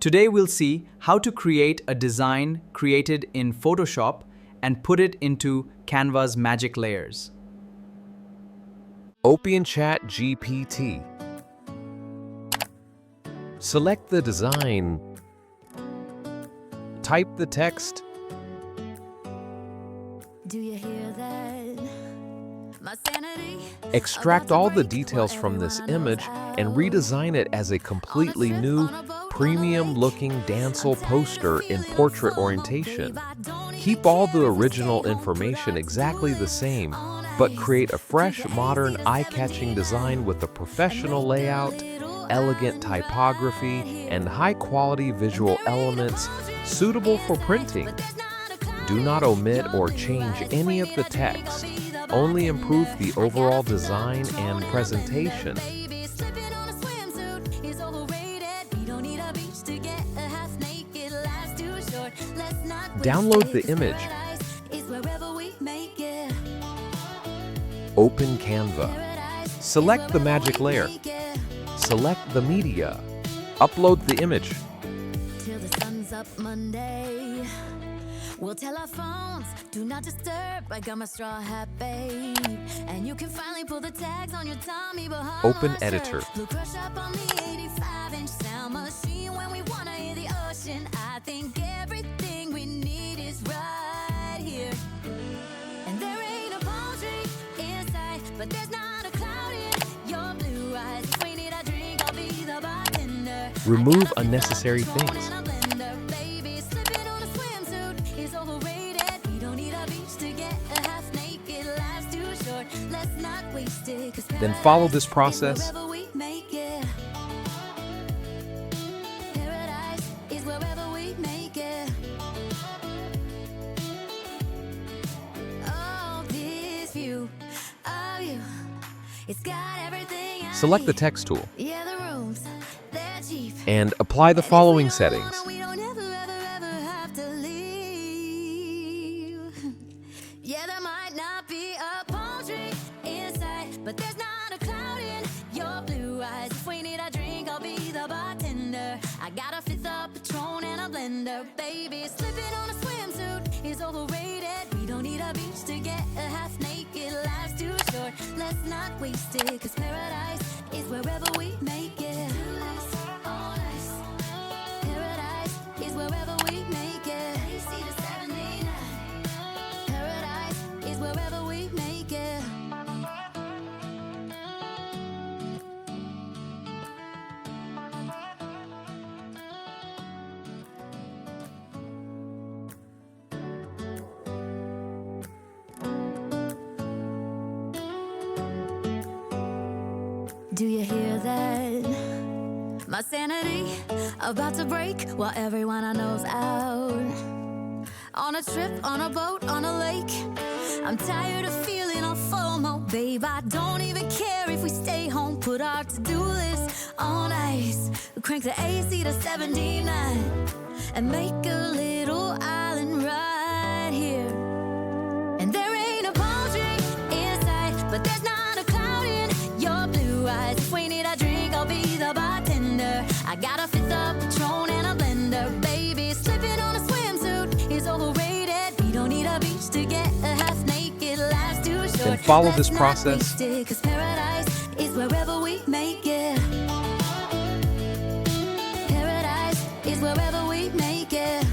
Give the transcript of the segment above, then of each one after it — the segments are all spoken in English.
Today we'll see how to create a design created in Photoshop and put it into Canva's Magic Layers. Open ChatGPT. Select the design. Type the text. Do you hear that? My sanity. Extract all the details from this image and redesign it as a completely new, premium-looking dancehall poster in portrait orientation. Keep all the original information exactly the same, but create a fresh, modern, eye-catching design with a professional layout, elegant typography, and high-quality visual elements suitable for printing. Do not omit or change any of the text. Only improve the overall design and presentation. Download the image. Open Canva. Select the magic layer. Select the media. Upload the image. Till the sun's up Monday. We'll tell our phones, do not disturb. I got my straw hat, babe. And you can finally pull the tags on your Tommy Bahama Open shirt. editor. Blue crush up on the 85-inch sound machine when we wanna hear the ocean. I think everything we need is right here. And there ain't a palm tree in sight, but there's not a cloud in your blue eyes. If we need a drink, I'll be the bartender. Remove unnecessary things. Then follow this process. Select the text tool and apply the following settings. But there's not a cloud in your blue eyes. If we need a drink, I'll be the bartender. I got a fifth of Patron and a blender. Baby, slipping on a swimsuit is overrated. We don't need a beach to get a half naked. Life's too short, let's not waste it. Cause paradise is wherever we make it. Paradise is wherever we make it. Paradise is wherever we make it. Do you hear that? My sanity about to break while everyone I know's out. On a trip, on a boat, on a lake. I'm tired of feeling on FOMO. Babe, I don't even care if we stay home. Put our to-do list on ice. Crank the AC to 79 and make a little island right here. And there ain't a palm tree in sight, but there's not a cloud in your blue eyes. If we need a drink, I'll be the bartender. I got a fifth of Patron and a blender. Baby, slipping on a swimsuit is overrated. We don't need a beach to get a half naked. Life's too short. Then follow this process. Cause paradise is wherever we make it. Paradise is wherever we make it.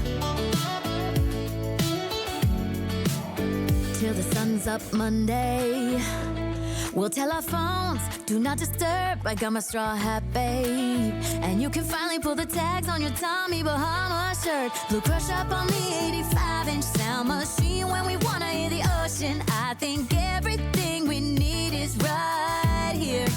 Till the sun's up Monday. We'll tell our phones, do not disturb. I got my straw hat, babe. And you can finally pull the tags on your Tommy Bahama shirt. Blue crush up on the 85-inch sound machine when we wanna hear the ocean. I think everything we need is right here.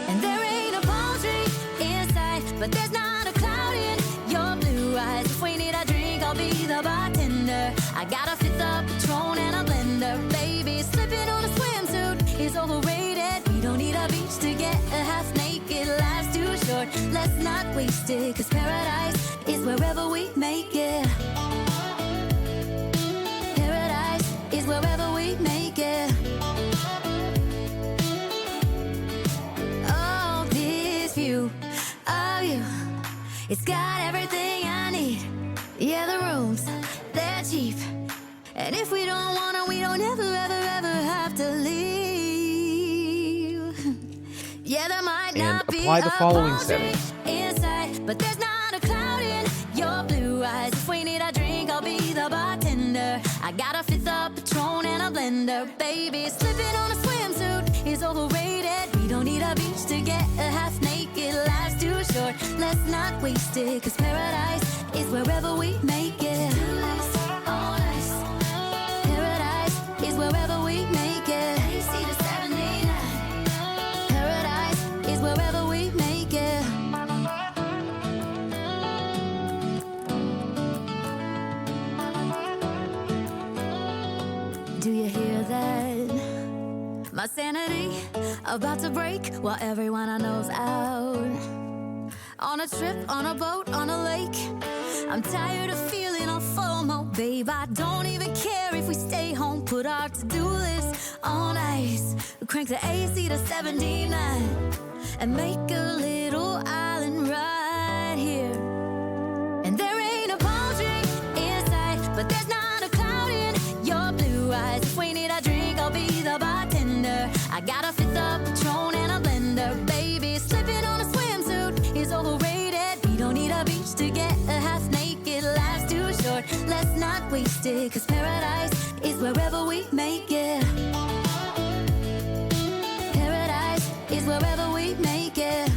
And there ain't a palm tree in sight, but there's not a cloud in your blue eyes. If we need a drink, I'll be the bartender. I got a fifth of Patron and a blender. Baby, slipping on a swimsuit is overrated. We don't need a beach to get a half naked. Life's too short, let's not waste it. Cause paradise is wherever we make it. Paradise is wherever we make it. Oh, this view of you It's got everything I need. Yeah, the rooms, they're cheap. And if we don't wanna, we don't ever, ever, ever have to leave. Yeah, there might And not be apply the a following palm tree settings. inside, but there's not a cloud in your blue eyes. If we need a drink, I'll be the bartender. I got a fifth of Patron and a blender. Baby, slipping on a swimsuit is overrated. We don't need a beach to get a half naked. Life's too short, let's not waste it. Cause paradise is wherever we make it. Paradise is wherever we make it. AC to 79. Paradise is wherever we make it. Do you hear that? My sanity about to break while everyone I know's out. On a trip, on a boat, on a lake. I'm tired of feeling on FOMO, babe. I don't even care if we stay home. Put our to-do list on ice. Crank the AC to 79 and make a little island right here. And there ain't a palm tree inside, but there's not a cloud in your blue eyes. If we need a drink, I'll be the bartender. I got a fifth of Patron and a blender. Baby, slipping on a swimsuit is overrated. We don't need a beach to get a half naked. Life's too short, let's not waste it. Cause paradise is wherever we make it. Paradise is wherever we make it.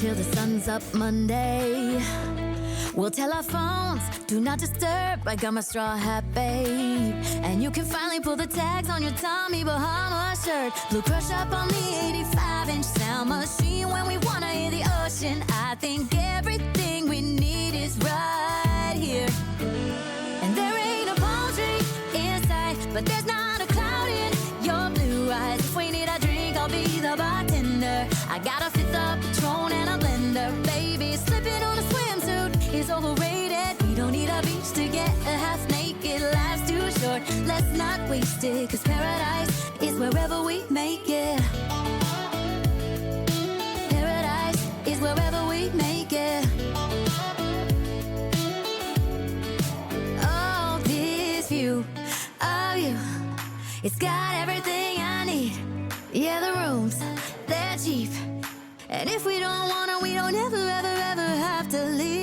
Till the sun's up Monday, we'll tell our phones, do not disturb. I got my straw hat, babe. And you can finally pull the tags on your Tommy Bahama shirt. Blue crush up on the 85-inch sound machine. When we wanna hear the ocean, I think everything we need is right here. And there ain't a palm tree inside, but there's not a cloud in your blue eyes. If we need a drink, I'll be the bartender. I got a fifth of Patron and a blender. Baby, slipping on a swimsuit is overrated. We don't need a beach to get a half naked. Life's too short, let's not waste it. Cause paradise is wherever we make it. Paradise is wherever we make it. Oh, this view of you, it's got everything I need. Yeah, the rooms, they're cheap. And if we don't wanna, we don't ever, ever, ever have to leave.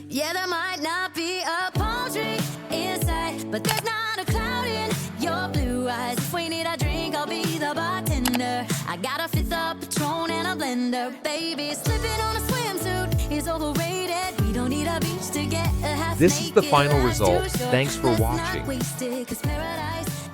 Yeah, there might not be a palm tree inside, but there's not a cloud in your blue eyes. If we need a drink, I'll be the bartender. I got a fifth of Patron and a blender. Baby, slipping on a swimsuit is overrated. We don't need a beach to get a half This is the naked. final Life's result. too short, Thanks for let's not watching. waste it, 'cause paradise